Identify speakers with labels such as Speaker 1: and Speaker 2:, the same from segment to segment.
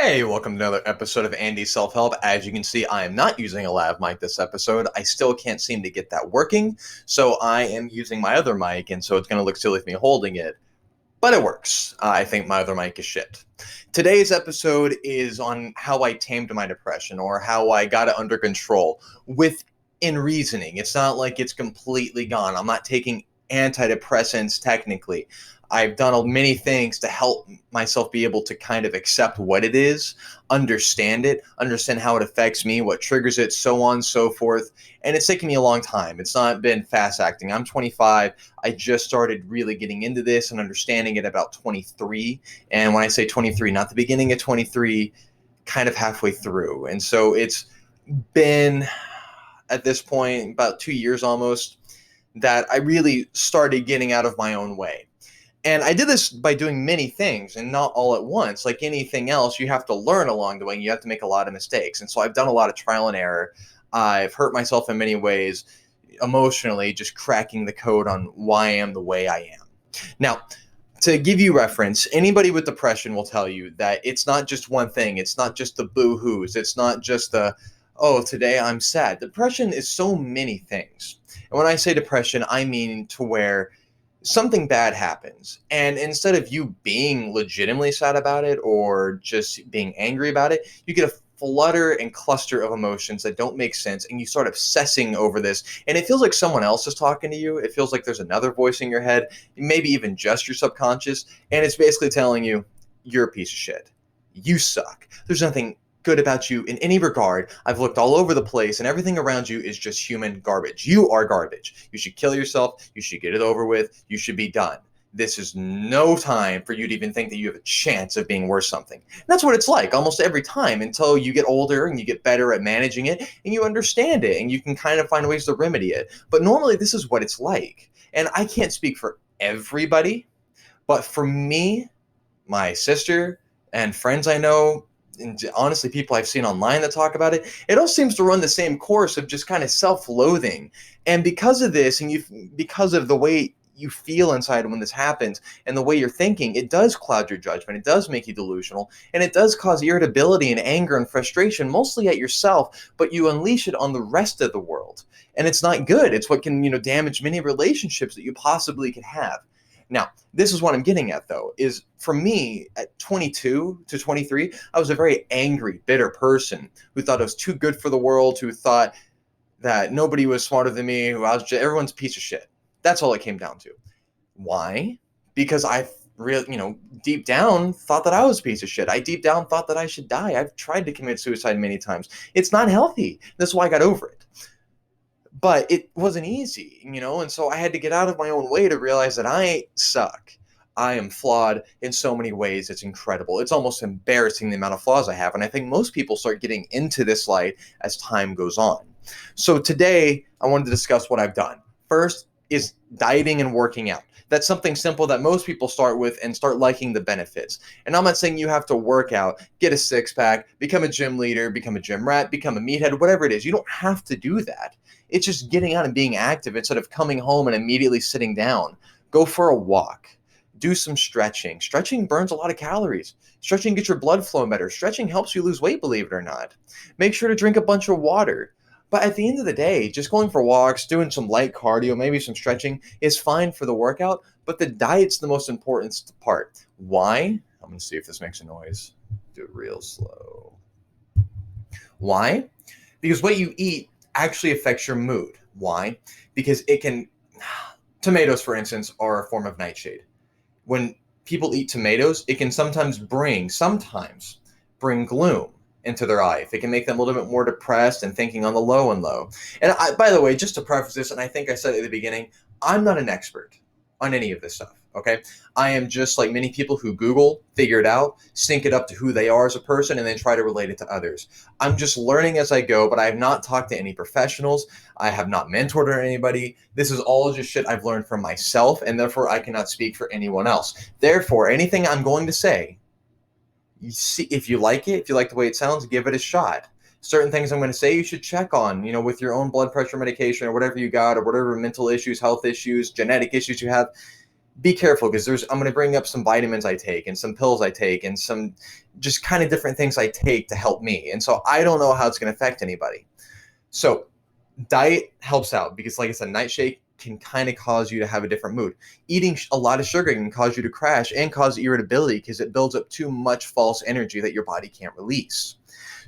Speaker 1: Hey, welcome to another episode of Andy's Self-Help. As you can see, I am not using a lav mic this episode. I still can't seem to get that working, so I am using my other mic, and so it's going to look silly with me holding it, but it works. I think my other mic is shit. Today's episode is on how I tamed my depression, or how I got it under control within reasoning. It's not like it's completely gone. I'm not taking antidepressants technically. I've done many things to help myself be able to kind of accept what it is, understand it, understand how it affects me, what triggers it, so on and so forth. And it's taken me a long time. It's not been fast acting. I'm 25. I just started really getting into this and understanding it about 23. And when I say 23, not the beginning of 23, kind of halfway through. And so it's been at this point about 2 years almost that I really started getting out of my own way. And I did this by doing many things and not all at once. Like anything else, you have to learn along the way and you have to make a lot of mistakes. And so I've done a lot of trial and error. I've hurt myself in many ways emotionally, just cracking the code on why I am the way I am. Now, to give you reference, anybody with depression will tell you that it's not just one thing. It's not just the boo-hoos. It's not just the, oh, today I'm sad. Depression is so many things. And when I say depression, I mean to where something bad happens, and instead of you being legitimately sad about it or just being angry about it, you get a flutter and cluster of emotions that don't make sense, and you start obsessing over this, and it feels like someone else is talking to you. It feels like there's another voice in your head, maybe even just your subconscious, and it's basically telling you you're a piece of shit, you suck, there's nothing good about you in any regard. I've looked all over the place and everything around you is just human garbage. You are garbage. You should kill yourself. You should get it over with. You should be done. This is no time for you to even think that you have a chance of being worth something. And that's what it's like almost every time until you get older and you get better at managing it and you understand it and you can kind of find ways to remedy it. But normally this is what it's like. And I can't speak for everybody, but for me, my sister, and friends I know, and honestly people I've seen online that talk about it, it all seems to run the same course of just kind of self-loathing. And because of this, and because of the way you feel inside when this happens and the way you're thinking, it does cloud your judgment, it does make you delusional, and it does cause irritability and anger and frustration, mostly at yourself, but you unleash it on the rest of the world. And it's not good. It's what can, damage many relationships that you possibly could have. Now, this is what I'm getting at, though, is for me, at 22 to 23, I was a very angry, bitter person who thought I was too good for the world, who thought that nobody was smarter than me, who I was just, everyone's a piece of shit. That's all it came down to. Why? Because I really, deep down thought that I was a piece of shit. I deep down thought that I should die. I've tried to commit suicide many times. It's not healthy. That's why I got over it. But it wasn't easy, and so I had to get out of my own way to realize that I suck. I am flawed in so many ways. It's incredible. It's almost embarrassing the amount of flaws I have. And I think most people start getting into this light as time goes on. So today, I wanted to discuss what I've done. First is dieting and working out. That's something simple that most people start with and start liking the benefits. And I'm not saying you have to work out, get a six pack, become a gym leader, become a gym rat, become a meathead, whatever it is. You don't have to do that. It's just getting out and being active instead of coming home and immediately sitting down. Go for a walk. Do some stretching. Stretching burns a lot of calories. Stretching gets your blood flowing better. Stretching helps you lose weight, believe it or not. Make sure to drink a bunch of water. But at the end of the day, just going for walks, doing some light cardio, maybe some stretching is fine for the workout, but the diet's the most important part. Why? I'm going to see if this makes a noise. Do it real slow. Why? Because what you eat actually affects your mood. Why? Because tomatoes, for instance, are a form of nightshade. When people eat tomatoes, it can sometimes bring gloom into their life. It can make them a little bit more depressed and thinking on the low and low. And by the way, just to preface this, and I think I said it at the beginning, I'm not an expert on any of this stuff. Okay. I am just like many people who Google, figure it out, sync it up to who they are as a person, and then try to relate it to others. I'm just learning as I go, but I have not talked to any professionals. I have not mentored anybody. This is all just shit I've learned from myself, and therefore I cannot speak for anyone else. Therefore, anything I'm going to say, you see, if you like it, if you like the way it sounds, give it a shot. Certain things I'm going to say you should check on, with your own blood pressure medication or whatever you got, or whatever mental issues, health issues, genetic issues you have. be careful, because I'm going to bring up some vitamins I take and some pills I take and some just kind of different things I take to help me. And so I don't know how it's going to affect anybody. So diet helps out because, like I said, nightshade can kind of cause you to have a different mood. Eating a lot of sugar can cause you to crash and cause irritability because it builds up too much false energy that your body can't release.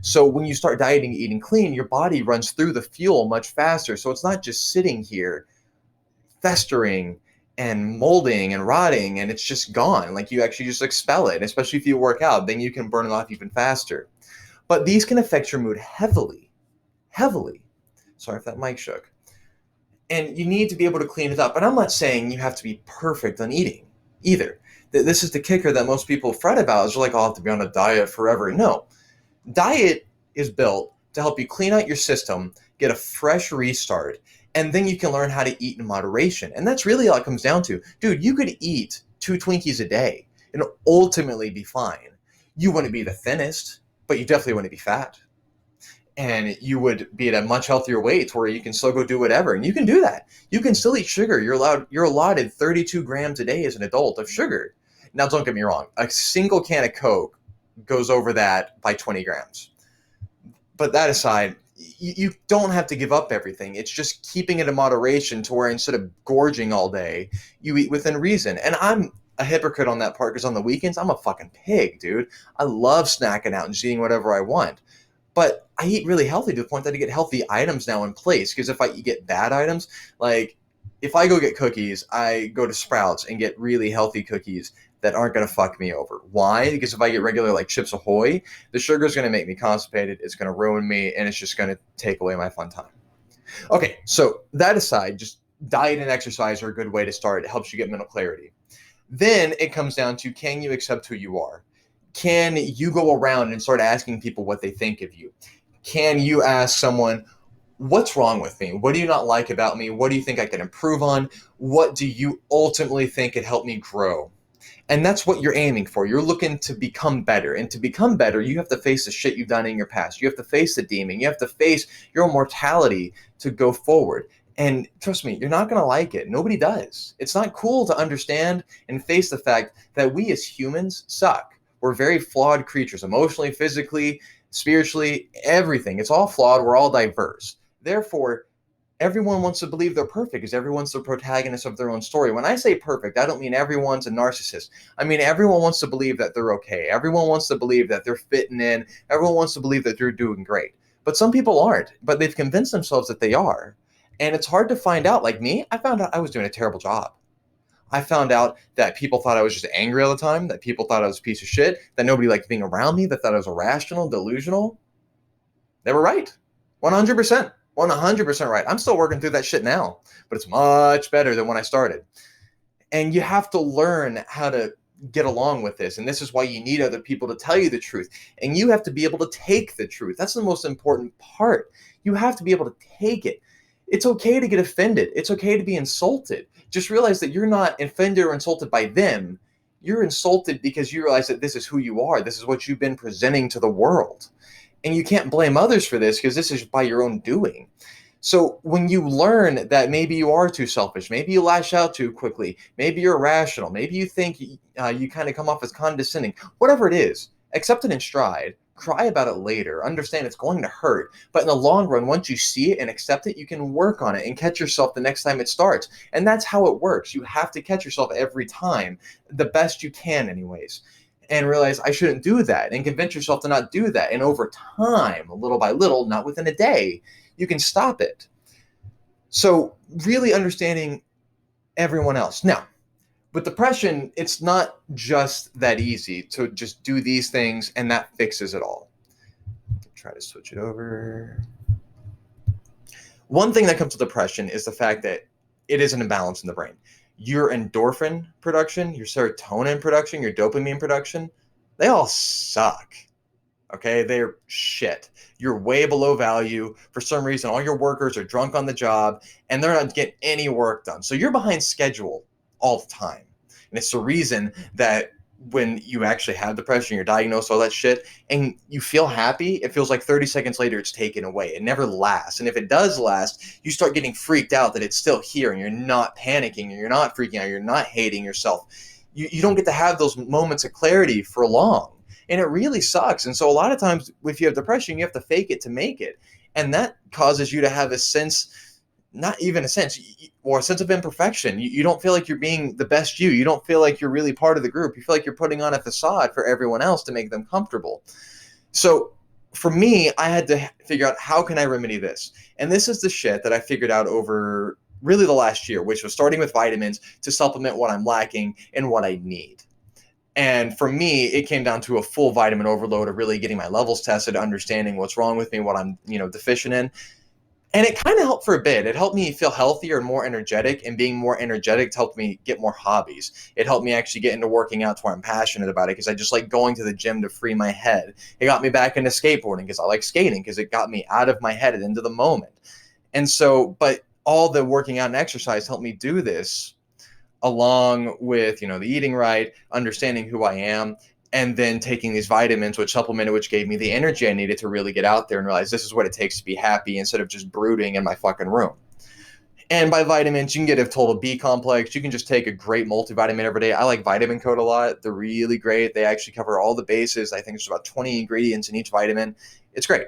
Speaker 1: So when you start dieting, eating clean, your body runs through the fuel much faster. So it's not just sitting here festering and molding and rotting, and it's just gone. Like, you actually just expel it, especially if you work out, then you can burn it off even faster. But these can affect your mood heavily, heavily. Sorry if that mic shook. And you need to be able to clean it up. And I'm not saying you have to be perfect on eating either. This is the kicker that most people fret about, is like, oh, I'll have to be on a diet forever. No, diet is built to help you clean out your system, get a fresh restart, and then you can learn how to eat in moderation. And that's really all it comes down to. Dude, you could eat 2 Twinkies a day and ultimately be fine. You wouldn't be the thinnest, but you definitely wouldn't be fat. And you would be at a much healthier weight where you can still go do whatever. And you can do that. You can still eat sugar. You're allotted 32 grams a day as an adult of sugar. Now, don't get me wrong. A single can of Coke goes over that by 20 grams. But that aside, you don't have to give up everything. It's just keeping it in moderation to where instead of gorging all day, you eat within reason. And I'm a hypocrite on that part because on the weekends, I'm a fucking pig, dude. I love snacking out and just eating whatever I want. But I eat really healthy to the point that I get healthy items now in place. Because if I get bad items, like if I go get cookies, I go to Sprouts and get really healthy cookies that aren't going to fuck me over. Why? Because if I get regular like Chips Ahoy, the sugar is going to make me constipated. It's going to ruin me, and it's just going to take away my fun time. Okay, so that aside, just diet and exercise are a good way to start. It helps you get mental clarity. Then it comes down to, can you accept who you are? Can you go around and start asking people what they think of you? Can you ask someone, what's wrong with me? What do you not like about me? What do you think I can improve on? What do you ultimately think could help me grow? And that's what you're aiming for. You're looking to become better. And to become better, you have to face the shit you've done in your past. You have to face the demon. You have to face your mortality to go forward. And trust me, you're not going to like it. Nobody does. It's not cool to understand and face the fact that we as humans suck. We're very flawed creatures, emotionally, physically, spiritually, everything. It's all flawed. We're all diverse. Therefore, everyone wants to believe they're perfect because everyone's the protagonist of their own story. When I say perfect, I don't mean everyone's a narcissist. I mean, everyone wants to believe that they're okay. Everyone wants to believe that they're fitting in. Everyone wants to believe that they're doing great. But some people aren't, but they've convinced themselves that they are. And it's hard to find out. Like me, I found out I was doing a terrible job. I found out that people thought I was just angry all the time, that people thought I was a piece of shit, that nobody liked being around me, that thought I was irrational, delusional. They were right. 100%. 100% right. I'm still working through that shit now, but it's much better than when I started. And you have to learn how to get along with this. And this is why you need other people to tell you the truth. And you have to be able to take the truth. That's the most important part. You have to be able to take it. It's okay to get offended. It's okay to be insulted. Just realize that you're not offended or insulted by them. You're insulted because you realize that this is who you are. This is what you've been presenting to the world. And you can't blame others for this because this is by your own doing. So when you learn that maybe you are too selfish, maybe you lash out too quickly, maybe you're irrational, maybe you think you kind of come off as condescending, whatever it is, accept it in stride. Cry about it later. Understand it's going to hurt. But in the long run, once you see it and accept it, you can work on it and catch yourself the next time it starts. And that's how it works. You have to catch yourself every time, the best you can anyways, and realize I shouldn't do that and convince yourself to not do that. And over time, little by little, not within a day, you can stop it. So really understanding everyone else. Now, with depression, it's not just that easy to just do these things and that fixes it all. Try to switch it over. One thing that comes to depression is the fact that it is an imbalance in the brain. Your endorphin production, your serotonin production, your dopamine production, they all suck. Okay, they're shit. You're way below value. For some reason, all your workers are drunk on the job and they're not getting any work done. So you're behind schedule all the time. And it's the reason that when you actually have depression, you're diagnosed, all that shit, and you feel happy, it feels like 30 seconds later it's taken away. It never lasts. And if it does last, you start getting freaked out that it's still here and you're not panicking and you're not freaking out, you're not hating yourself. You don't get to have those moments of clarity for long. And it really sucks. And so a lot of times if you have depression, you have to fake it to make it. And that causes you to have a sense, not even a sense, or a sense of imperfection. You don't feel like you're being the best you. You don't feel like you're really part of the group. You feel like you're putting on a facade for everyone else to make them comfortable. So for me, I had to figure out, how can I remedy this? And this is the shit that I figured out over really the last year, which was starting with vitamins to supplement what I'm lacking and what I need. And for me, it came down to a full vitamin overload of really getting my levels tested, understanding what's wrong with me, what I'm, deficient in. And it kind of helped for a bit. It helped me feel healthier and more energetic, and being more energetic helped me get more hobbies. It helped me actually get into working out to where I'm passionate about it, because I just like going to the gym to free my head. It got me back into skateboarding because I like skating, because it got me out of my head and into the moment. And so, but all the working out and exercise helped me do this, along with, the eating right, understanding who I am, and then taking these vitamins, which supplemented, which gave me the energy I needed to really get out there and realize this is what it takes to be happy, instead of just brooding in my fucking room. And by vitamins, you can get a total B complex. You can just take a great multivitamin every day. I like Vitamin Code a lot. They're really great. They actually cover all the bases. I think there's about 20 ingredients in each vitamin. It's great.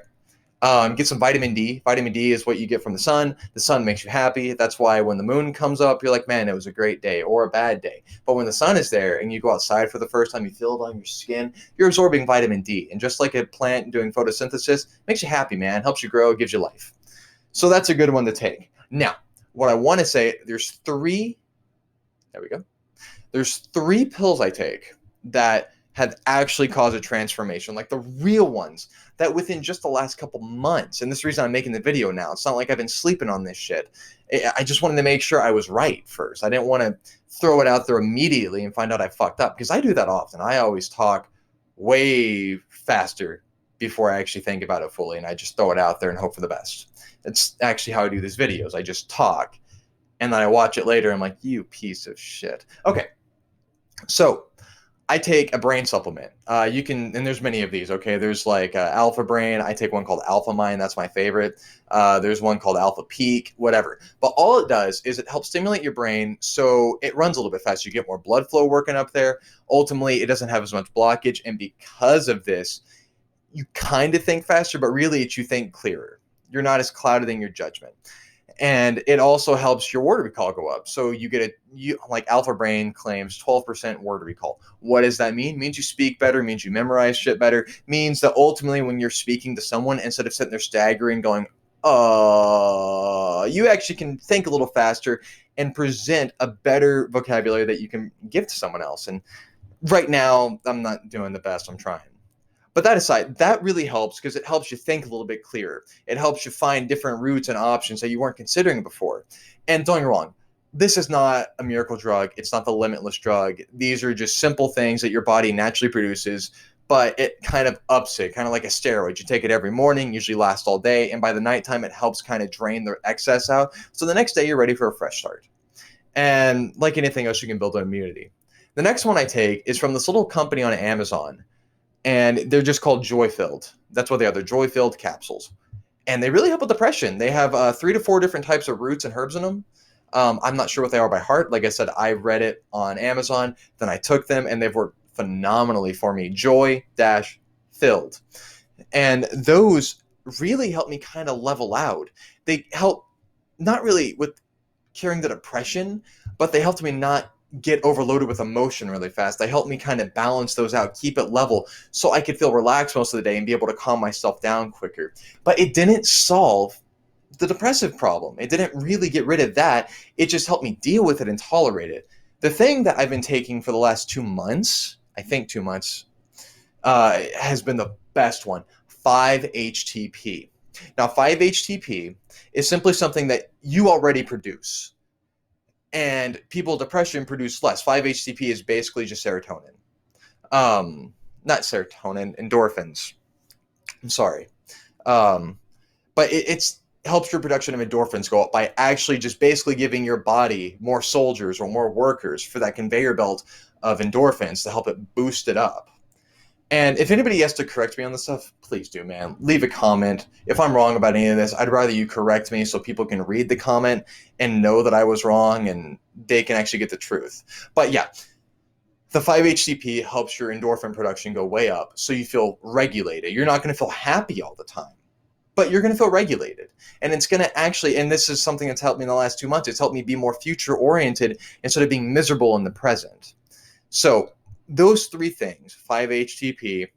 Speaker 1: Get some vitamin D. Vitamin D is what you get from the sun. The sun makes you happy. That's why when the moon comes up, you're like, man, it was a great day or a bad day. But when the sun is there and you go outside for the first time, you feel it on your skin, you're absorbing vitamin D. And just like a plant doing photosynthesis, makes you happy, man. Helps you grow, gives you life. So that's a good one to take. Now, what I want to say, there we go. There's 3 pills I take that have actually caused a transformation, like the real ones, that within just the last couple months, and this is the reason I'm making the video now, it's not like I've been sleeping on this shit. I just wanted to make sure I was right first. I didn't want to throw it out there immediately and find out I fucked up, because I do that often. I always talk way faster before I actually think about it fully, and I just throw it out there and hope for the best. It's actually how I do these videos. I just talk, and then I watch it later, and I'm like, you piece of shit. Okay, so I take a brain supplement. You can, and there's many of these. Okay, there's like Alpha Brain. I take one called Alpha Mind. That's my favorite. There's one called Alpha Peak, whatever. But all it does is it helps stimulate your brain so it runs a little bit faster. You get more blood flow working up there. Ultimately, it doesn't have as much blockage, and because of this, you kind of think faster, but really, you think clearer. You're not as clouded in your judgment. And it also helps your word recall go up. So you get like Alpha Brain claims 12% word recall. What does that mean? It means you speak better, means you memorize shit better, means that ultimately when you're speaking to someone, instead of sitting there staggering going, you actually can think a little faster and present a better vocabulary that you can give to someone else. And right now, I'm not doing the best. I'm trying. But that aside, that really helps because it helps you think a little bit clearer. It helps you find different routes and options that you weren't considering before. And don't get me wrong, this is not a miracle drug. It's not the limitless drug. These are just simple things that your body naturally produces, but it kind of ups it, kind of like a steroid. You take it every morning, usually lasts all day, and by the nighttime, it helps kind of drain the excess out. So the next day, you're ready for a fresh start. And like anything else, you can build an immunity. The next one I take is from this little company on Amazon, and they're just called Joy Filled. That's what they are. They're Joy Filled capsules, and they really help with depression. They have 3 to 4 different types of roots and herbs in them. I'm not sure what they are by heart. Like I said, I read it on Amazon, then I took them, and they've worked phenomenally for me. Joy Dash Filled, and those really help me kind of level out. They help not really with curing the depression, but they helped me not get overloaded with emotion really fast. They helped me kind of balance those out, keep it level, so I could feel relaxed most of the day and be able to calm myself down quicker. But it didn't solve the depressive problem. It didn't really get rid of that. It just helped me deal with it and tolerate it. The thing that I've been taking for the last 2 months, I think 2 months, has been the best one, 5-HTP. Now, 5-HTP is simply something that you already produce, and people with depression produce less. 5-HTP is basically just serotonin. Not serotonin, endorphins. I'm sorry. But it's helps your production of endorphins go up by actually just basically giving your body more soldiers or more workers for that conveyor belt of endorphins to help it boost it up. And if anybody has to correct me on this stuff, please do, man. Leave a comment. If I'm wrong about any of this, I'd rather you correct me so people can read the comment and know that I was wrong and they can actually get the truth. But yeah, the 5-HTP helps your endorphin production go way up so you feel regulated. You're not going to feel happy all the time, but you're going to feel regulated. And it's going to actually, and this is something that's helped me in the last 2 months, it's helped me be more future oriented instead of being miserable in the present. So those three things, 5-HTP,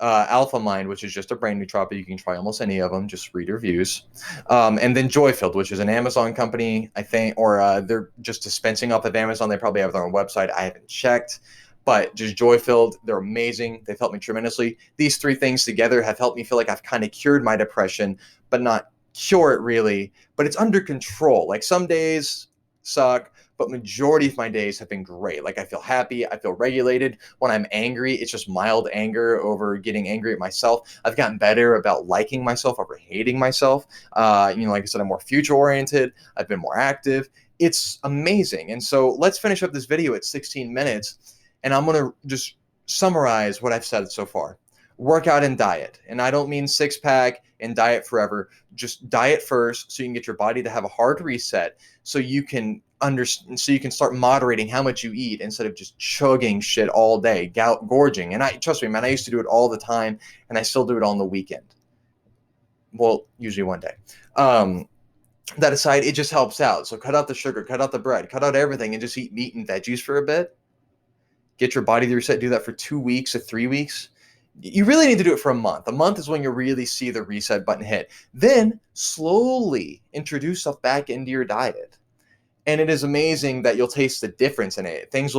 Speaker 1: Alpha Mind, which is just a brain nootropic, you can try almost any of them, just read reviews, and then Joy Filled, which is an Amazon company, I think, or they're just dispensing off of Amazon. They probably have their own website. I haven't checked, but just Joy Filled, they're amazing. They've helped me tremendously. These three things together have helped me feel like I've kind of cured my depression, but not cure it really, but it's under control. Like some days suck, but majority of my days have been great. Like I feel happy, I feel regulated. When I'm angry, it's just mild anger over getting angry at myself. I've gotten better about liking myself over hating myself. Like I said, I'm more future oriented. I've been more active. It's amazing. And so let's finish up this video at 16 minutes. And I'm going to just summarize what I've said so far. Workout and diet. And I don't mean six pack and diet forever. Just diet first so you can get your body to have a hard reset so you can start moderating how much you eat instead of just chugging shit all day, gorging. And trust me, man, I used to do it all the time and I still do it on the weekend. Well, usually one day. That aside, it just helps out. So cut out the sugar, cut out the bread, cut out everything and just eat meat and veggies for a bit. Get your body to reset. Do that for 2 weeks or 3 weeks. You really need to do it for a month. A month is when you really see the reset button hit. Then slowly introduce stuff back into your diet. And it is amazing that you'll taste the difference in it. Things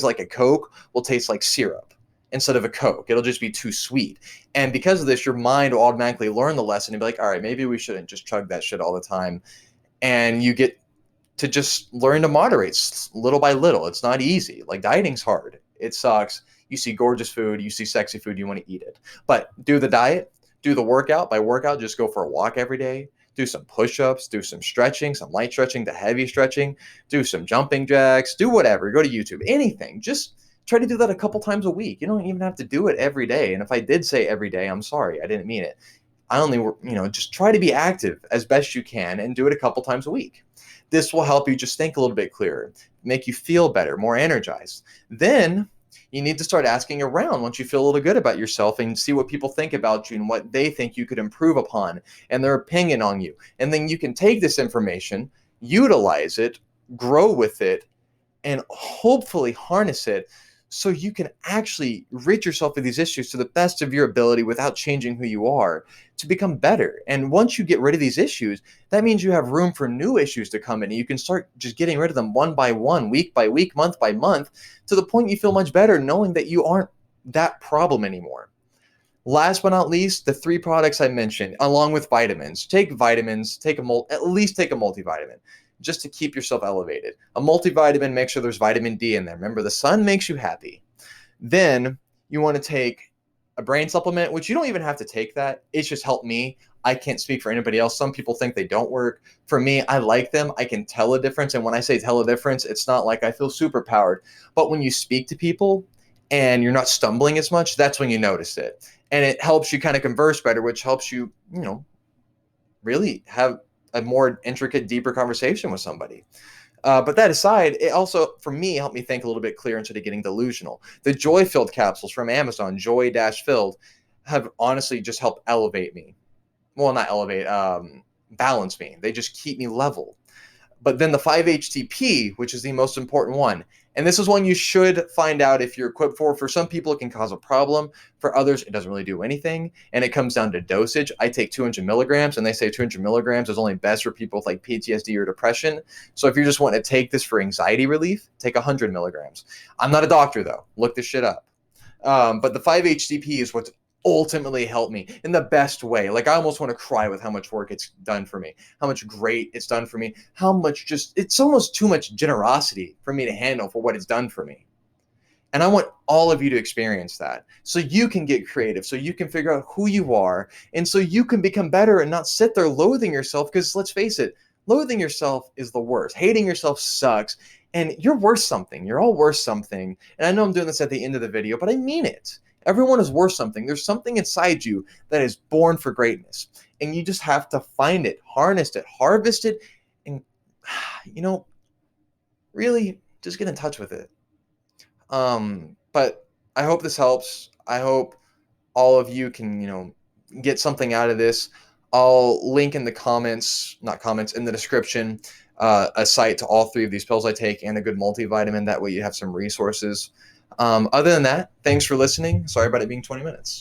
Speaker 1: like a Coke will taste like syrup instead of a Coke. It'll just be too sweet. And because of this, your mind will automatically learn the lesson and be like, all right, maybe we shouldn't just chug that shit all the time. And you get to just learn to moderate little by little. It's not easy. Like dieting's hard. It sucks. You see gorgeous food, you see sexy food, you want to eat it. But do the diet, do the workout. By workout, just go for a walk every day. Do some push-ups, do some stretching, some light stretching to heavy stretching, do some jumping jacks, do whatever. Go to YouTube, anything. Just try to do that a couple times a week. You don't even have to do it every day. And if I did say every day, I'm sorry, I didn't mean it. I only, just try to be active as best you can and do it a couple times a week. This will help you just think a little bit clearer, make you feel better, more energized. Then you need to start asking around once you feel a little good about yourself and see what people think about you and what they think you could improve upon and their opinion on you. And then you can take this information, utilize it, grow with it, and hopefully harness it so you can actually rid yourself of these issues to the best of your ability without changing who you are to become better. And once you get rid of these issues, that means you have room for new issues to come in and you can start just getting rid of them one by one, week by week, month by month, to the point you feel much better knowing that you aren't that problem anymore. Last but not least, the 3 products I mentioned, along with vitamins. Take vitamins, at least take a multivitamin, just to keep yourself elevated. A multivitamin, make sure there's vitamin D in there. Remember, the sun makes you happy. Then you want to take a brain supplement, which you don't even have to take that. It's just helped me. I can't speak for anybody else. Some people think they don't work. For me, I like them. I can tell a difference. And when I say tell a difference, it's not like I feel super powered. But when you speak to people and you're not stumbling as much, that's when you notice it. And it helps you kind of converse better, which helps you, really have a more intricate, deeper conversation with somebody. But that aside, it also, for me, helped me think a little bit clearer instead of getting delusional. The Joy Filled capsules from Amazon, Joy-Filled, have honestly just helped elevate me. Well, not elevate, balance me. They just keep me level. But then the 5-HTP, which is the most important one, and this is one you should find out if you're equipped for. For some people, it can cause a problem. For others, it doesn't really do anything. And it comes down to dosage. I take 200 milligrams, and they say 200 milligrams is only best for people with like PTSD or depression. So if you just want to take this for anxiety relief, take 100 milligrams. I'm not a doctor, though. Look this shit up. But the 5-HTP is what's ultimately helped me in the best way. Like I almost want to cry with how much work it's done for me, how much great it's done for me, how much it's almost too much generosity for me to handle for what it's done for me. And I want all of you to experience that so you can get creative, so you can figure out who you are, and so you can become better and not sit there loathing yourself. Because let's face it, loathing yourself is the worst. Hating yourself sucks. And you're worth something. You're all worth something. And I know I'm doing this at the end of the video, but I mean it. Everyone is worth something. There's something inside you that is born for greatness. And you just have to find it, harness it, harvest it, and, you know, really just get in touch with it. But I hope this helps. I hope all of you can, get something out of this. I'll link in the comments, not comments, in the description, a site to all three of these pills I take and a good multivitamin. That way you have some resources. Other than that, thanks for listening. Sorry about it being 20 minutes.